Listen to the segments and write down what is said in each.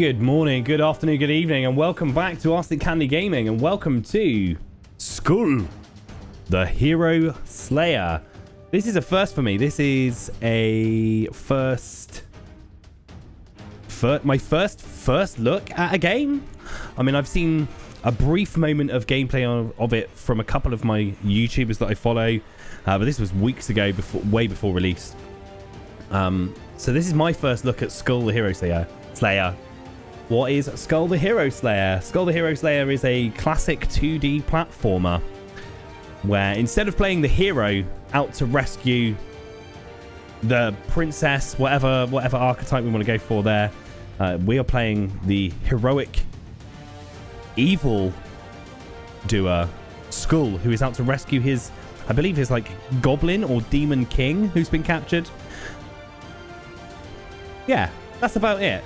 Good morning, good afternoon, good evening, and welcome back to Arsenic Candy Gaming, and welcome to Skul, the Hero Slayer. This is a first for me. This is a my first look at a game. I mean, I've seen a brief moment of gameplay of it from a couple of my YouTubers that I follow, but this was weeks ago, way before release. So this is my first look at Skul, the Hero Slayer. What is Skul the Hero Slayer? Skul the Hero Slayer is a classic 2D platformer where instead of playing the hero out to rescue the princess, whatever archetype we want to go for there, we are playing the heroic evil doer Skul, who is out to rescue his, I believe his like goblin or demon king who's been captured. Yeah, that's about it.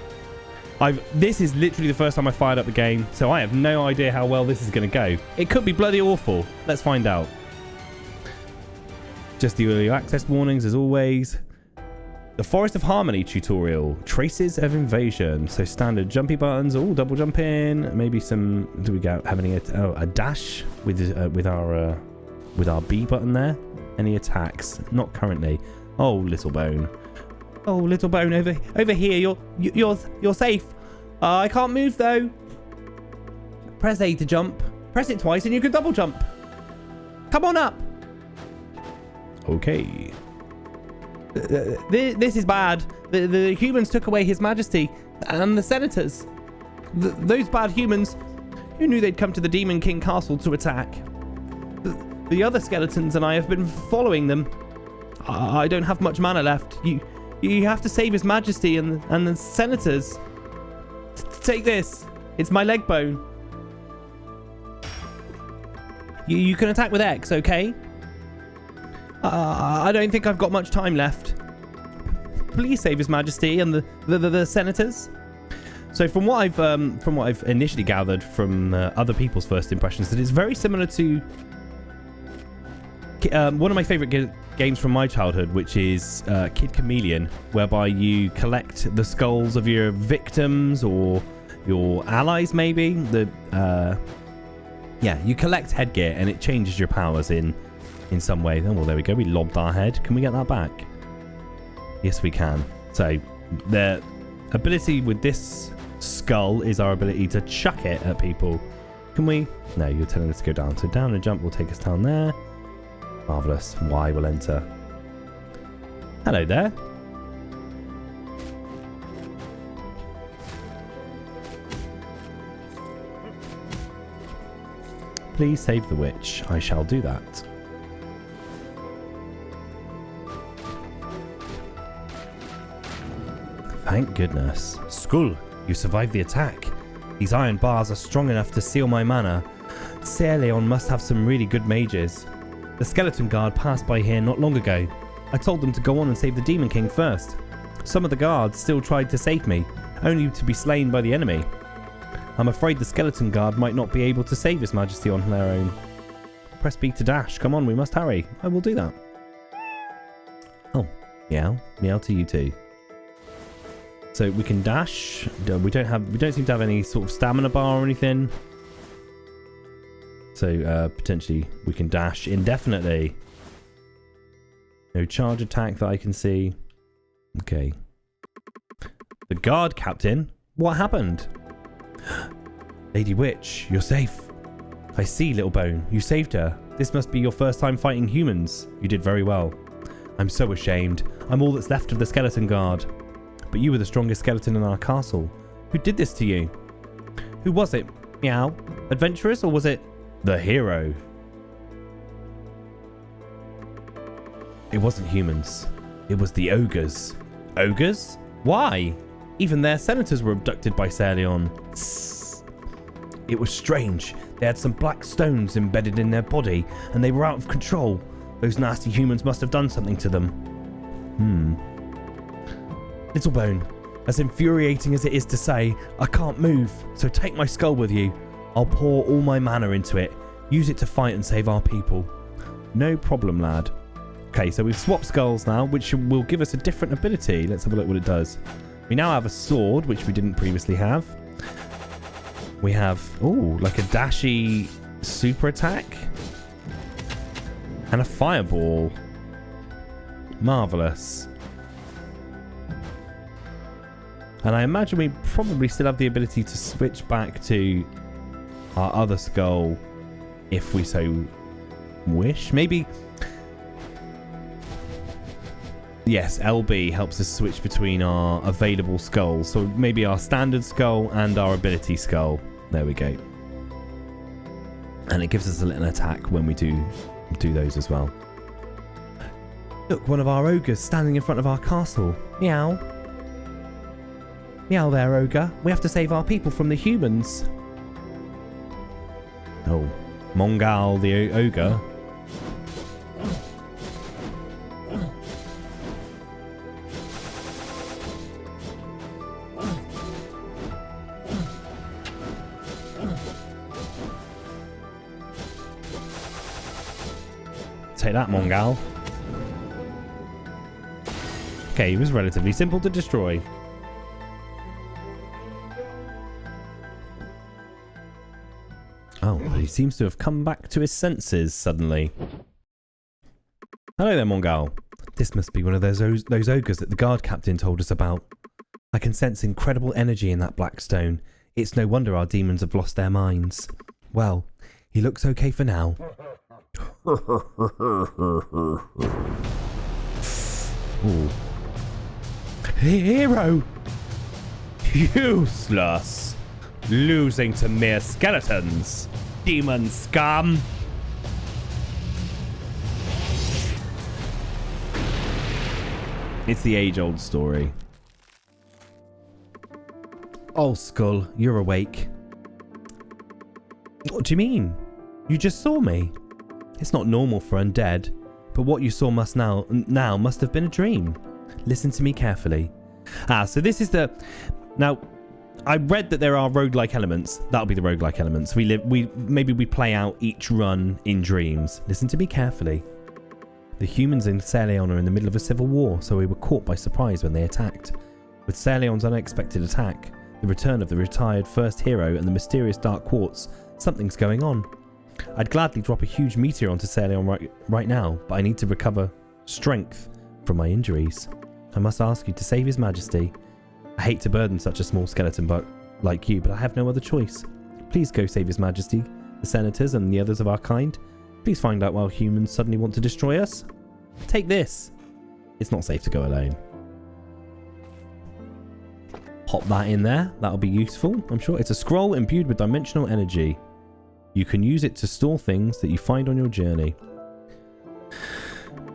This is literally the first time I fired up the game, so I have no idea how well this is going to go. It could be bloody awful. Let's find out. Just the early access warnings as always. The Forest of Harmony tutorial. Traces of invasion. So standard jumpy buttons. Oh, double jump in. Maybe some. Do we have any? A dash with our B button there. Any attacks? Not currently. Oh, little bone. Oh, little bone, over here. You're safe. I can't move though. Press A to jump. Press it twice and you can double jump. Come on up. Okay. This is bad. The humans took away His Majesty and the senators. Those bad humans. Who knew they'd come to the Demon King Castle to attack? The other skeletons and I have been following them. I don't have much mana left. You have to save His Majesty and the senators. Take this. It's my leg bone. You can attack with X, okay? I don't think I've got much time left. Please save His Majesty and the senators. So from what I've initially gathered from other people's first impressions, that it's very similar to one of my favorite games from my childhood, which is Kid Chameleon, whereby you collect the skulls of your victims or your allies, maybe. You collect headgear and it changes your powers in some way. Oh, well, there we go. We lobbed our head. Can we get that back? Yes, we can. So the ability with this skull is our ability to chuck it at people. Can we? No, you're telling us to go down. So down and jump will take us down there. Marvellous. Y will enter. Hello there. Please save the witch. I shall do that. Thank goodness. Skul, you survived the attack. These iron bars are strong enough to seal my mana. Leon must have some really good mages. The skeleton guard passed by here not long ago. I told them to go on and save the Demon King first. Some of the guards still tried to save me, only to be slain by the enemy. I'm afraid the skeleton guard might not be able to save His Majesty on their own. Press B to dash. Come on, we must hurry. I will do that. Oh, meow. Meow to you too. So we can dash. We don't seem to have any sort of stamina bar or anything. So potentially we can dash indefinitely. No charge attack that I can see. Okay. The guard captain? What happened? Lady Witch, you're safe. I see, Little Bone. You saved her. This must be your first time fighting humans. You did very well. I'm so ashamed. I'm all that's left of the skeleton guard. But you were the strongest skeleton in our castle. Who did this to you? Who was it? Meow. Adventurers, or was it the hero? It wasn't humans. It was the ogres. Ogres? Why? Even their senators were abducted by Leon. It was strange. They had some black stones embedded in their body, and they were out of control. Those nasty humans must have done something to them. Little Bone, as infuriating as it is to say, I can't move, so take my skull with you. I'll pour all my mana into it. Use it to fight and save our people. No problem, lad. Okay, so we've swapped skulls now, which will give us a different ability. Let's have a look what it does. We now have a sword, which we didn't previously have. We have, oh, like a dashy super attack. And a fireball. Marvellous. And I imagine we probably still have the ability to switch back to our other skull if we so wish. Maybe... Yes, LB helps us switch between our available skulls. So maybe our standard skull and our ability skull. There we go. And it gives us a little attack when we do those as well. Look, one of our ogres standing in front of our castle. Meow. Meow there, ogre. We have to save our people from the humans. Oh, Mongal the ogre. Take that, Mongal. Okay, he was relatively simple to destroy. Oh, but he seems to have come back to his senses suddenly. Hello there, Mongal. This must be one of those ogres that the guard captain told us about. I can sense incredible energy in that black stone. It's no wonder our demons have lost their minds. Well, he looks okay for now. Ooh. Hero! Useless! Losing to mere skeletons! Demon scum! It's the age-old story. Oh, Skul, you're awake. What do you mean? You just saw me. It's not normal for undead, but what you saw now must have been a dream. Listen to me carefully. So this is the... Now, I read that there are roguelike elements. That'll be the roguelike elements. Maybe we play out each run in dreams. Listen to me carefully. The humans in Caerleon are in the middle of a civil war, so we were caught by surprise when they attacked. With Caerleon's unexpected attack, the return of the retired first hero and the mysterious dark quartz, something's going on. I'd gladly drop a huge meteor onto Caerleon right now, but I need to recover strength from my injuries. I must ask you to save His Majesty. I hate to burden such a small skeleton like you, but I have no other choice. Please go save His Majesty, the senators and the others of our kind. Please find out why humans suddenly want to destroy us. Take this. It's not safe to go alone. Pop that in there. That'll be useful, I'm sure. It's a scroll imbued with dimensional energy. You can use it to store things that you find on your journey.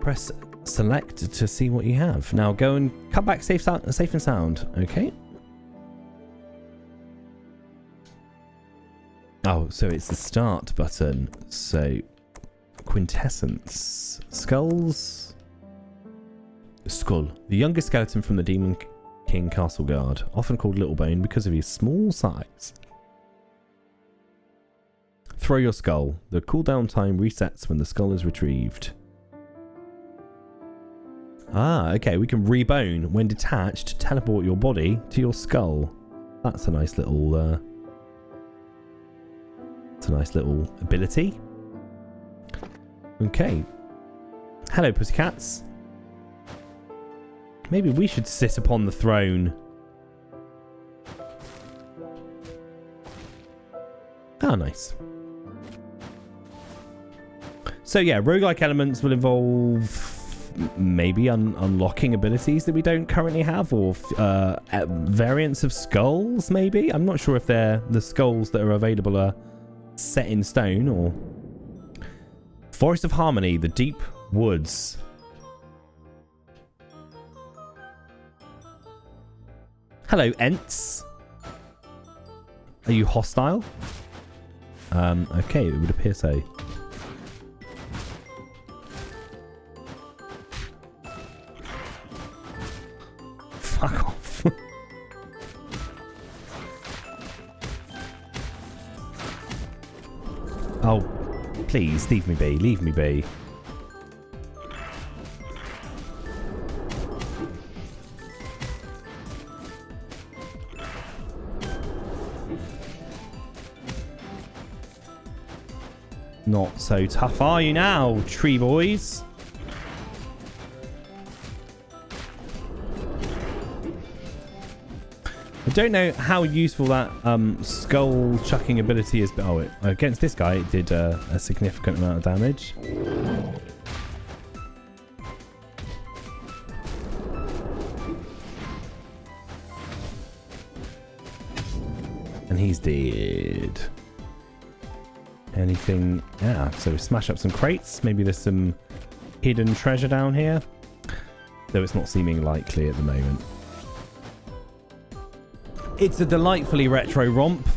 Press select to see what you have. Now go and come back safe and sound. Okay. Oh, so it's the start button. So quintessence. Skulls. Skul, the youngest skeleton from the Demon King Castle Guard, often called Littlebone because of his small size. Throw your skull. The cooldown time resets when the skull is retrieved. Okay. We can rebone. When detached, teleport your body to your skull. That's a nice little... It's a nice little ability. Okay. Hello, pussycats. Maybe we should sit upon the throne. Oh, nice. So yeah, roguelike elements will involve maybe unlocking abilities that we don't currently have, or variants of skulls, maybe? I'm not sure if the skulls that are available are set in stone, or... Forest of Harmony, the Deep Woods. Hello, Ents. Are you hostile? Okay, it would appear so. Fuck off. Oh, please, leave me be, leave me be. Not so tough are you now, tree boys? I don't know how useful that skull chucking ability is, but against this guy it did a significant amount of damage. And he's dead. Anything? Yeah, so we smash up some crates. Maybe there's some hidden treasure down here, though it's not seeming likely at the moment. It's a delightfully retro romp,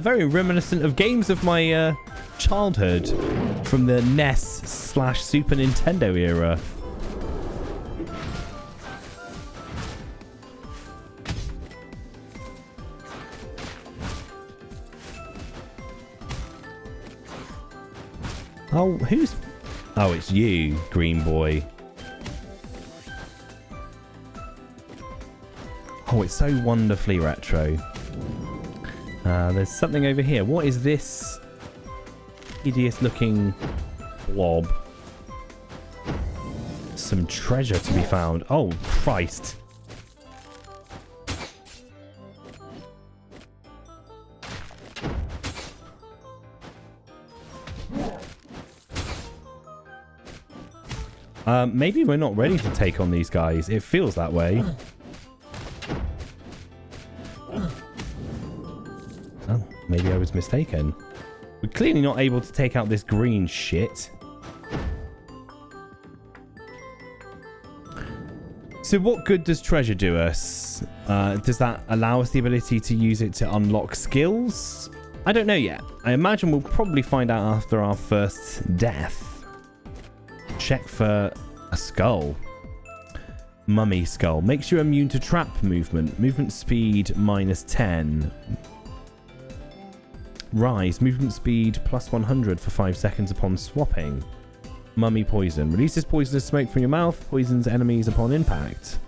very reminiscent of games of my childhood from the NES/Super Nintendo era. Oh, who's... Oh, it's you, green boy. Oh, it's so wonderfully retro. There's something over here. What is this hideous-looking blob? Some treasure to be found. Oh, Christ. Maybe we're not ready to take on these guys. It feels that way. Oh, maybe I was mistaken. We're clearly not able to take out this green shit. So what good does treasure do us? Does that allow us the ability to use it to unlock skills? I don't know yet. I imagine we'll probably find out after our first death. Check for a skull. Mummy skull. Makes you immune to trap movement. Movement speed -10. Rise. Movement speed +100 for 5 seconds upon swapping. Mummy poison. Releases poisonous smoke from your mouth. Poisons enemies upon impact.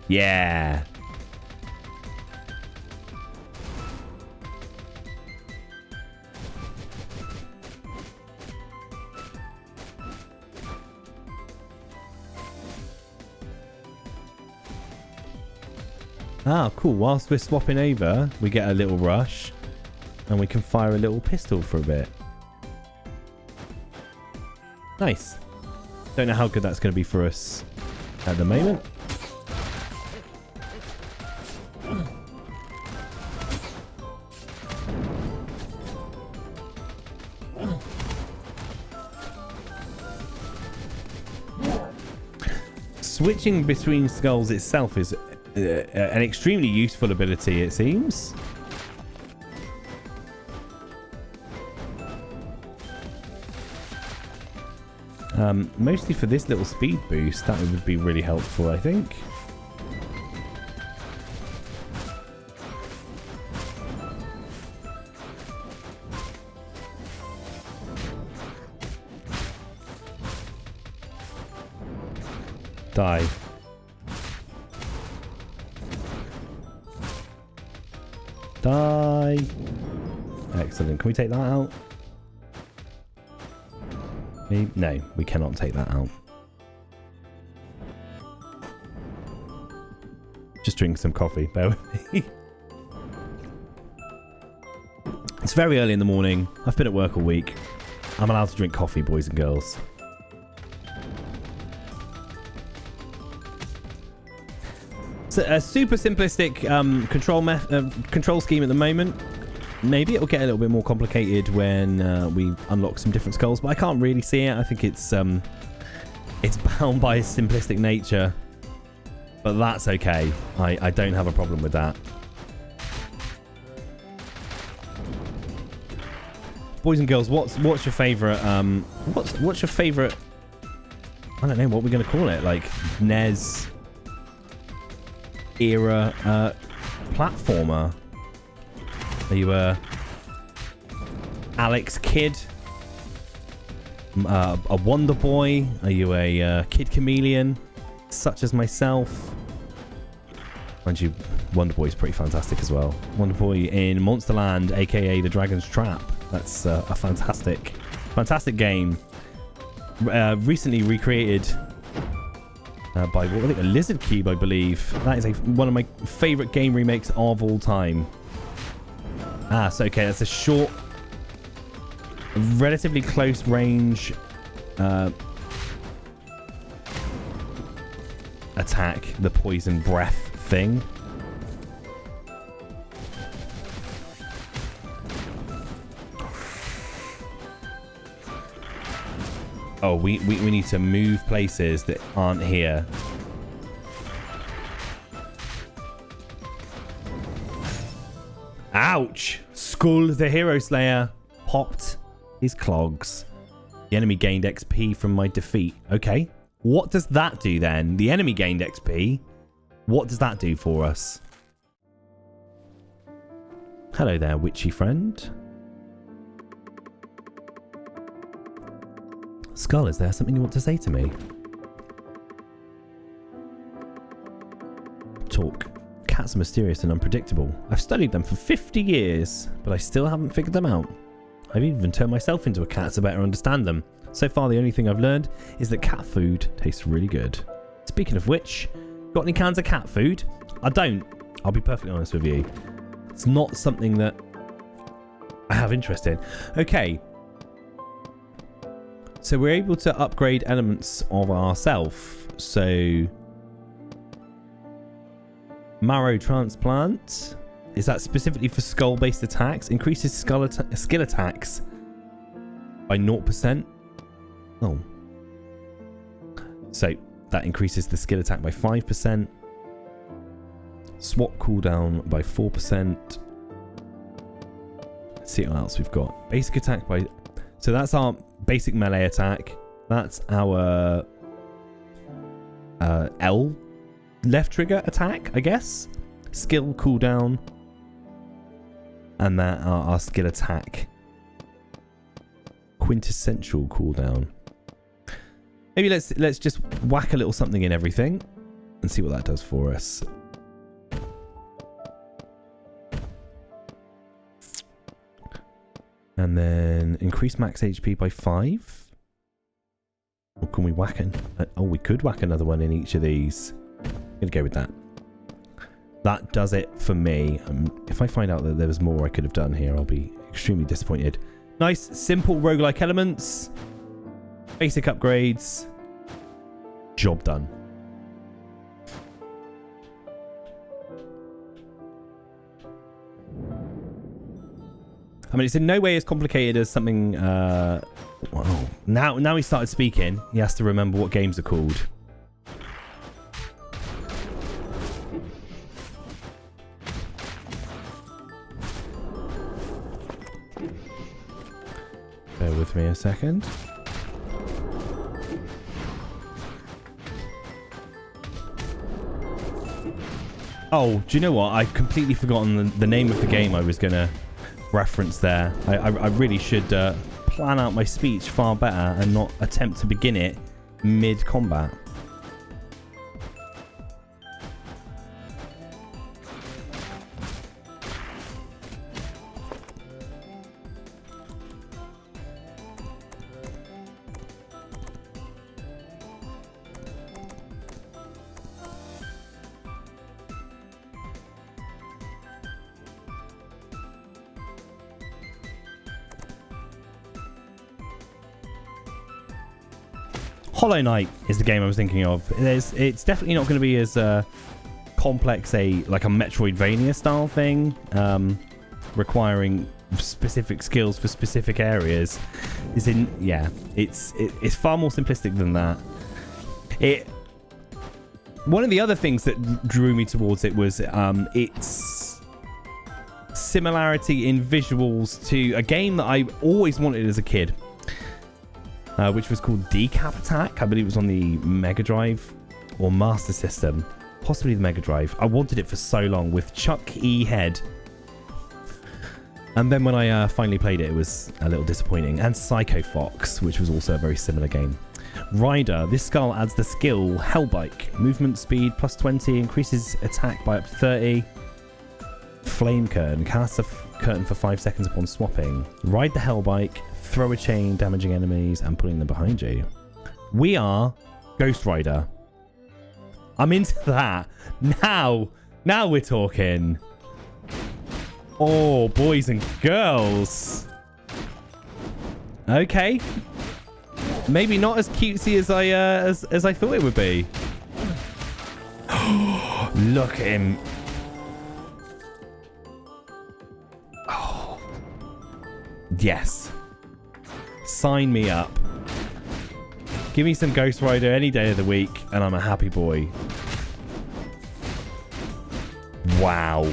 Yeah. Ah, cool. Whilst we're swapping over, we get a little rush. And we can fire a little pistol for a bit. Nice. Don't know how good that's going to be for us at the moment. Switching between skulls itself is an extremely useful ability, it seems. Mostly for this little speed boost, that would be really helpful, I think. Die. Die. Excellent. Can we take that out? No, we cannot take that out. Just drink some coffee. Bear with me. It's very early in the morning. I've been at work all week. I'm allowed to drink coffee, boys and girls. So a super simplistic control scheme at the moment. Maybe it'll get a little bit more complicated when we unlock some different skulls, but I can't really see it. I think it's bound by its simplistic nature, but that's okay. I don't have a problem with that. Boys and girls, what's your favorite? What's your favorite? I don't know what we're gonna call it. Like NES era platformer. Are you a Alex Kidd? A Wonder Boy? Are you a Kid Chameleon? Such as myself? Mind you, Wonder Boy is pretty fantastic as well. Wonder Boy in Monsterland, aka the Dragon's Trap. That's a fantastic Fantastic game. Recently recreated by I think a Lizard Cube, I believe. That is one of my favorite game remakes of all time. So okay, that's a short, relatively close range attack, the poison breath thing. Oh, we need to move places that aren't here. Ouch! Skul, the hero slayer, popped his clogs. The enemy gained XP from my defeat. Okay. What does that do then? The enemy gained XP. What does that do for us? Hello there, witchy friend. Skul, is there something you want to say to me? Talk. Cats are mysterious and unpredictable. I've studied them for 50 years, but I still haven't figured them out. I've even turned myself into a cat to better understand them. So far, the only thing I've learned is that cat food tastes really good. Speaking of which, got any cans of cat food? I don't. I'll be perfectly honest with you. It's not something that I have interest in. Okay. So we're able to upgrade elements of ourself. So marrow transplant. Is that specifically for skull-based attacks? Increases skill attacks by 0%. Oh. So that increases the skill attack by 5%. Swap cooldown by 4%. Let's see what else we've got. Basic attack by... So that's our basic melee attack. That's our L left trigger attack, I guess. Skill cooldown. And that are our skill attack. Quintessential cooldown. Maybe let's just whack a little something in everything and see what that does for us. And then increase max HP by 5. Or can we whack it? Oh, we could whack another one in each of these. I'm gonna go with that. That does it for me. If I find out that there was more I could have done here, I'll be extremely disappointed. Nice, simple roguelike elements. Basic upgrades. Job done. I mean, it's in no way as complicated as something... Wow. Now he started speaking. He has to remember what games are called. Bear with me a second. Oh, do you know what? I've completely forgotten the name of the game I was going to reference there. I really should plan out my speech far better and not attempt to begin it mid-combat. Hollow Knight is the game I was thinking of. It's definitely not going to be as complex like a Metroidvania style thing, requiring specific skills for specific areas. It's far more simplistic than that. One of the other things that drew me towards it was its similarity in visuals to a game that I always wanted as a kid. Which was called Decap Attack. I believe it was on the Mega Drive or Master System. Possibly the Mega Drive. I wanted it for so long with Chuck E. Head. And then when I finally played it, it was a little disappointing. And Psycho Fox, which was also a very similar game. Rider. This skull adds the skill Hellbike. Movement speed plus 20. Increases attack by up to 30. Flame curtain. Cast a curtain for 5 seconds upon swapping. Ride the hell bike. Throw a chain, damaging enemies and pulling them behind you. We are Ghost Rider. I'm into that. Now we're talking. Oh, boys and girls. Okay. Maybe not as cutesy as I thought it would be. Look at him. Oh. Yes. Sign me up. Give me some Ghost Rider any day of the week and I'm a happy boy. Wow.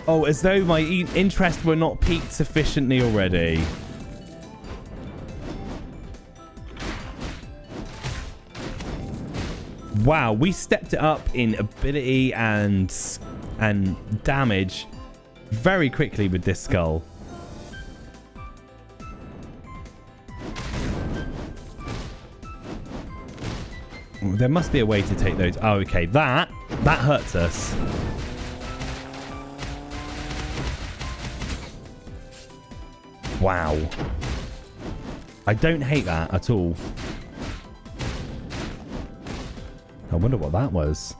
Oh, as though my interest were not piqued sufficiently already. Wow, we stepped it up in ability and damage very quickly with this Skul. There must be a way to take those. Oh, okay. That hurts us. Wow. I don't hate that at all. I wonder what that was.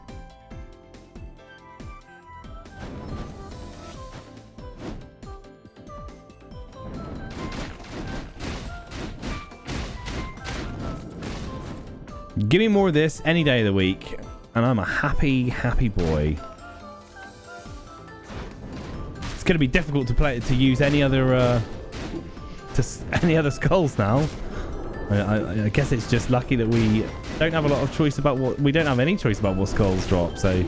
Give me more of this any day of the week, and I'm a happy, happy boy. It's going to be difficult to use any other Skuls now. I guess it's just lucky that we don't have a lot of choice about what we don't have any choice about what Skuls drop. So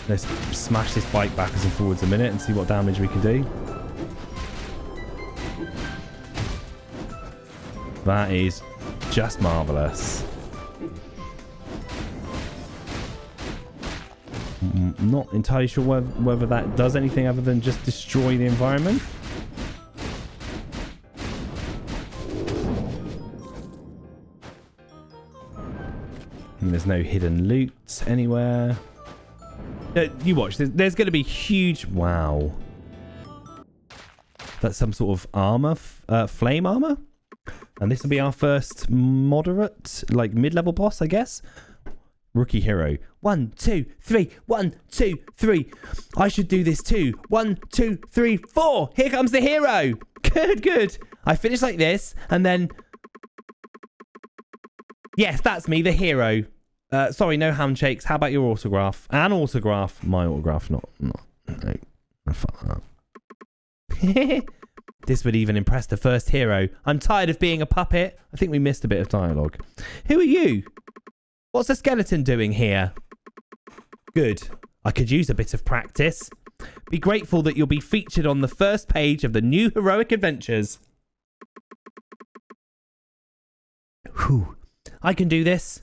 let's smash this bike backwards and forwards a minute and see what damage we can do. That is just marvelous. Not entirely sure whether that does anything other than just destroy the environment. And there's no hidden loot anywhere. You watch. There's going to be huge... Wow. That's some sort of armor. Flame armor? And this will be our first moderate, like mid-level boss, I guess. Rookie hero. 1, 2, 3. 1, 2, 3. I should do this too. 1, 2, 3, 4. Here comes the hero. Good, good. I finish like this, and then... Yes, that's me, the hero. Sorry, no handshakes. How about your autograph? An autograph. My autograph, not. No. Fuck that. This would even impress the first hero. I'm tired of being a puppet. I think we missed a bit of dialogue. Who are you? What's the skeleton doing here? Good. I could use a bit of practice. Be grateful that you'll be featured on the first page of the new heroic adventures. Whew. I can do this.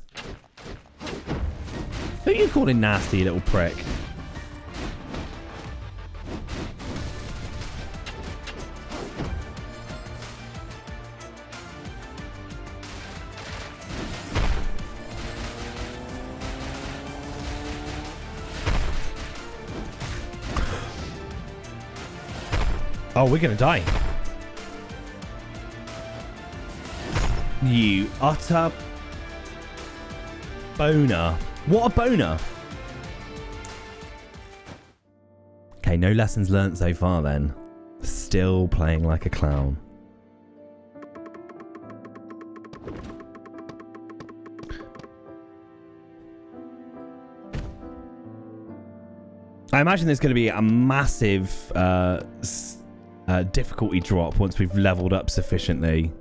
Who are you calling nasty, you little prick? Oh, we're gonna die. You utter boner. What a boner. Okay, no lessons learnt so far then. Still playing like a clown. I imagine there's going to be a massive difficulty drop once we've leveled up sufficiently.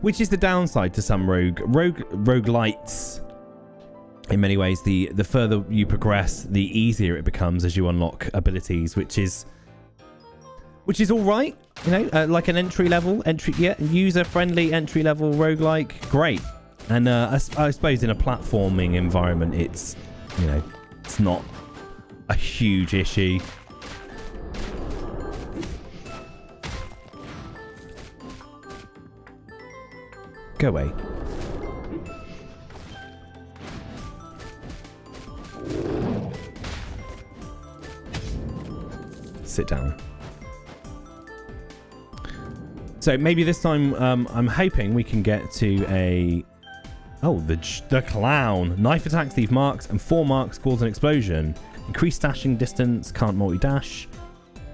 Which is the downside to some rogue-lites. In many ways, the further you progress, the easier it becomes as you unlock abilities, which is all right. You know, like an user-friendly entry-level roguelike, great. And I suppose in a platforming environment, it's not a huge issue. Go away. Sit down. So maybe this time I'm hoping we can get to a... Oh, the clown. Knife attacks leave marks, and 4 marks cause an explosion. Increase dashing distance, can't multi-dash.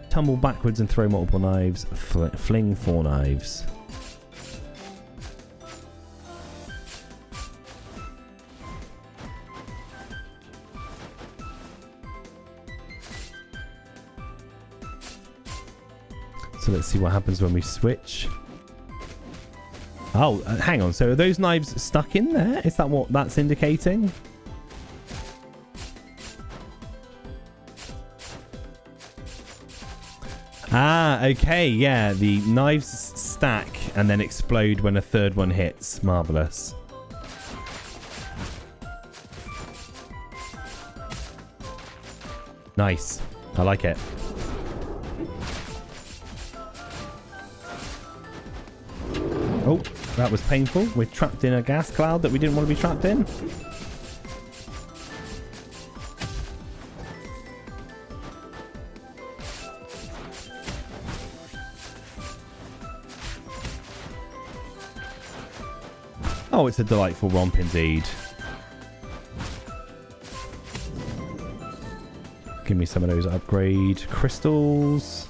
Tumble backwards and throw multiple knives. Fling 4 knives. So let's see what happens when we switch. Oh, hang on. So are those knives stuck in there? Is that what that's indicating? Ah, okay. Yeah, the knives stack and then explode when a third one hits. Marvelous. Nice. I like it. Oh, that was painful. We're trapped in a gas cloud that we didn't want to be trapped in. Oh, it's a delightful romp indeed. Give me some of those upgrade crystals.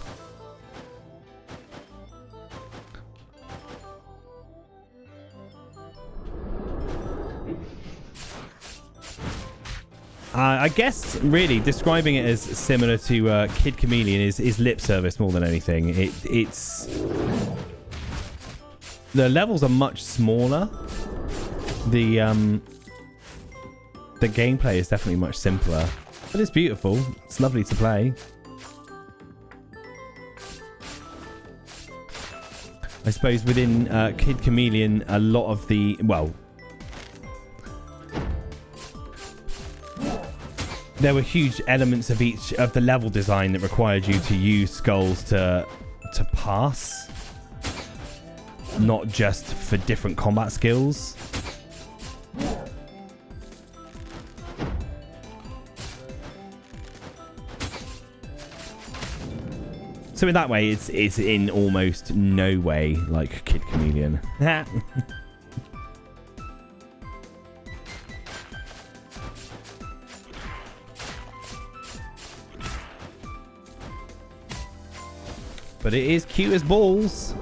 I guess, really, describing it as similar to Kid Chameleon is lip service more than anything. It's... The levels are much smaller. The gameplay is definitely much simpler. But it's beautiful. It's lovely to play. I suppose within Kid Chameleon, a lot of the... Well... There were huge elements of each of the level design that required you to use skulls to pass, not just for different combat skills. So in that way, it's in almost no way like Kid Chameleon. But it is cute as balls.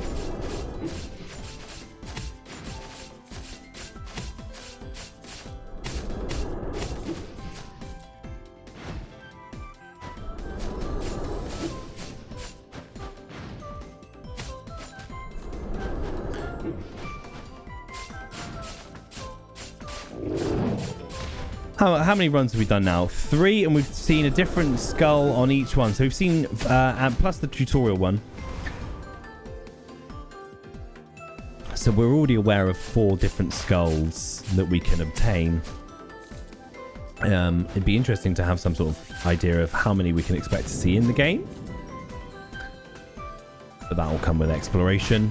How many runs have we done now? 3, and we've seen a different skull on each one. So we've seen, plus the tutorial one. So we're already aware of 4 different skulls that we can obtain. It'd be interesting to have some sort of idea of how many we can expect to see in the game. But that will come with exploration.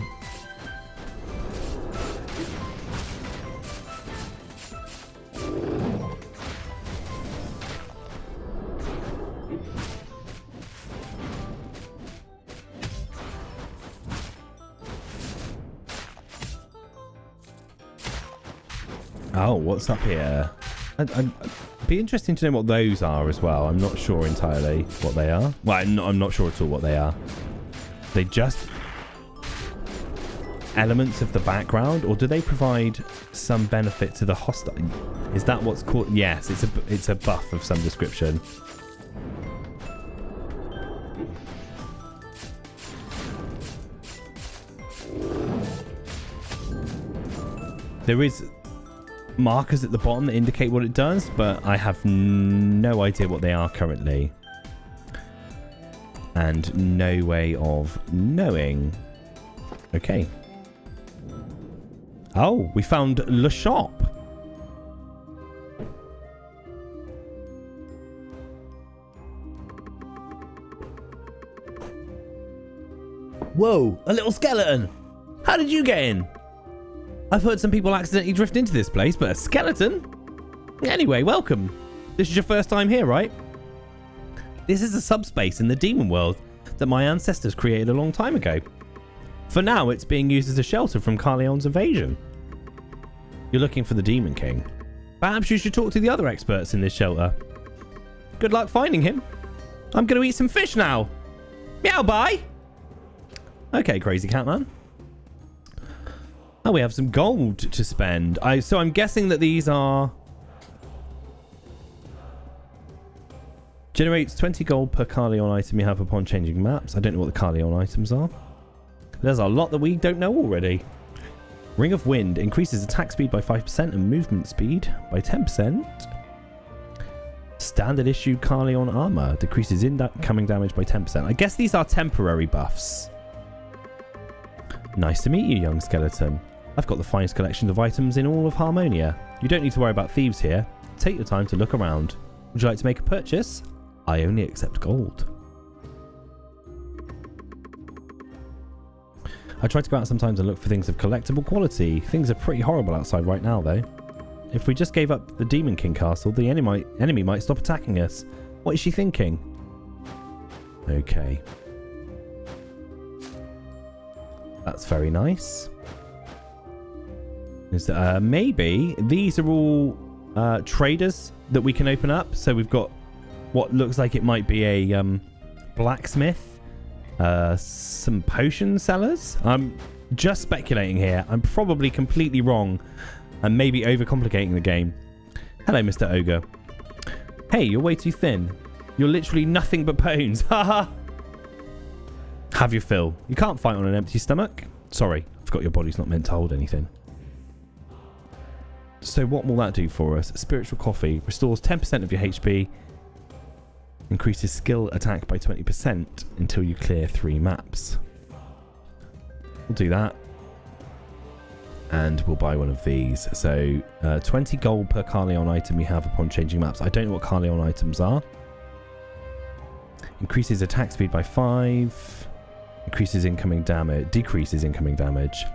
Oh, what's up here? It'd be interesting to know what those are as well. I'm not sure entirely what they are. Well, I'm not sure at all what they are. They just elements of the background, or do they provide some benefit to the hostile? Is that what's called? Yes, it's a buff of some description. There is markers at the bottom that indicate what it does, but I have no idea what they are currently. And no way of knowing. Okay. Oh, we found Le Shop. Whoa, a little skeleton. How did you get in? I've heard some people accidentally drift into this place, but a skeleton? Anyway, welcome. This is your first time here, right? This is a subspace in the demon world that my ancestors created a long time ago. For now, it's being used as a shelter from Carleon's invasion. You're looking for the Demon King. Perhaps you should talk to the other experts in this shelter. Good luck finding him. I'm going to eat some fish now. Meow, bye. Okay, crazy cat man. Oh, we have some gold to spend. So I'm guessing that these are... Generates 20 gold per Carleon item you have upon changing maps. I don't know what the Carleon items are. There's a lot that we don't know already. Ring of Wind increases attack speed by 5% and movement speed by 10%. Standard issue Carleon armor decreases incoming damage by 10%. I guess these are temporary buffs. Nice to meet you, young skeleton. I've got the finest collection of items in all of Harmonia. You don't need to worry about thieves here. Take your time to look around. Would you like to make a purchase? I only accept gold. I try to go out sometimes and look for things of collectible quality. Things are pretty horrible outside right now, though. If we just gave up the Demon King castle, the enemy might stop attacking us. What is she thinking? Okay. That's very nice. Maybe these are all traders that we can open up. So we've got what looks like it might be a blacksmith, some potion sellers. I'm just speculating here. I'm probably completely wrong and maybe overcomplicating the game. Hello, Mr. Ogre. Hey, you're way too thin. You're literally nothing but bones. Haha. Have your fill. You can't fight on an empty stomach. Sorry, I forgot your body's not meant to hold anything. So what will that do for us? Spiritual coffee restores 10% of your HP. Increases skill attack by 20% until you clear 3 maps. We'll do that. And we'll buy one of these. So 20 gold per Carleon item you have upon changing maps. I don't know what Carleon items are. Increases attack speed by 5. Increases incoming damage. Decreases incoming damage.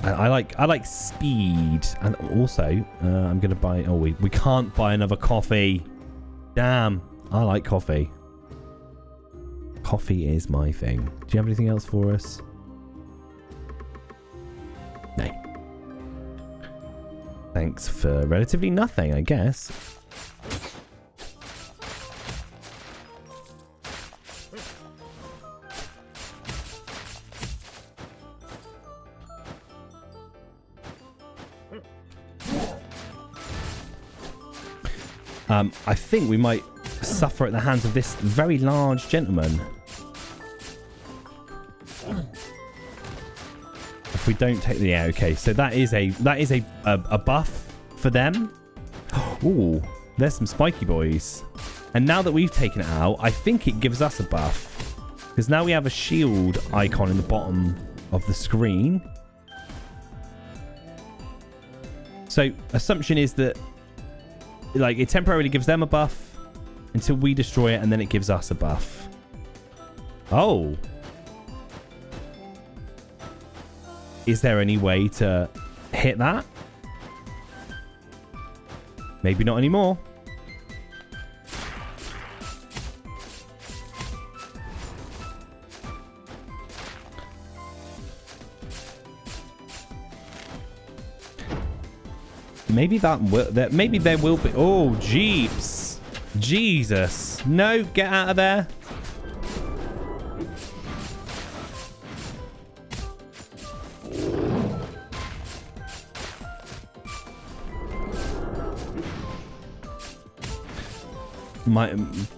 I like speed. And also, I'm going to buy... Oh, we can't buy another coffee. Damn. I like coffee. Coffee is my thing. Do you have anything else for us? No. Thanks for relatively nothing, I guess. I think we might suffer at the hands of this very large gentleman. If we don't take the... Yeah, okay. So that is a buff for them. Ooh, there's some spiky boys. And now that we've taken it out, I think it gives us a buff. Because now we have a shield icon in the bottom of the screen. So assumption is that like it temporarily gives them a buff until we destroy it, and then it gives us a buff. Oh. Is there any way to hit that? Maybe not anymore. Maybe maybe there will be. Oh, jeeps. Jesus. No, get out of there.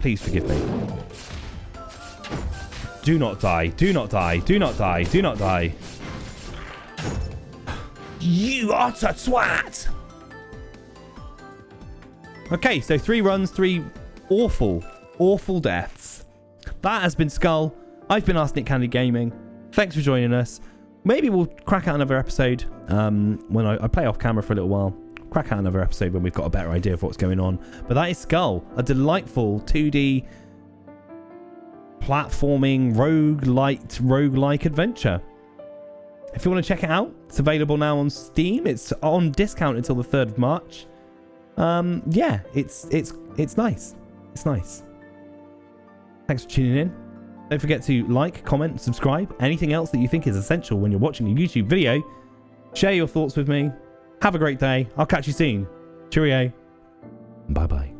Please forgive me. Do not die. Do not die. Do not die. Do not die. You utter twat! Okay, so 3 runs, 3 awful, awful deaths. That has been Skul. I've been Arsenic Candy Gaming. Thanks for joining us. Maybe we'll crack out another episode when I play off camera for a little while. Crack out another episode when we've got a better idea of what's going on. But that is Skul, a delightful 2D platforming rogue-like adventure. if you want to check it out, it's available now on Steam. It's on discount until the 3rd of March. Yeah, it's nice. It's nice. Thanks for tuning in. Don't forget to like, comment, subscribe. Anything else that you think is essential when you're watching a YouTube video, share your thoughts with me. Have a great day. I'll catch you soon. Cheerio. Bye-bye.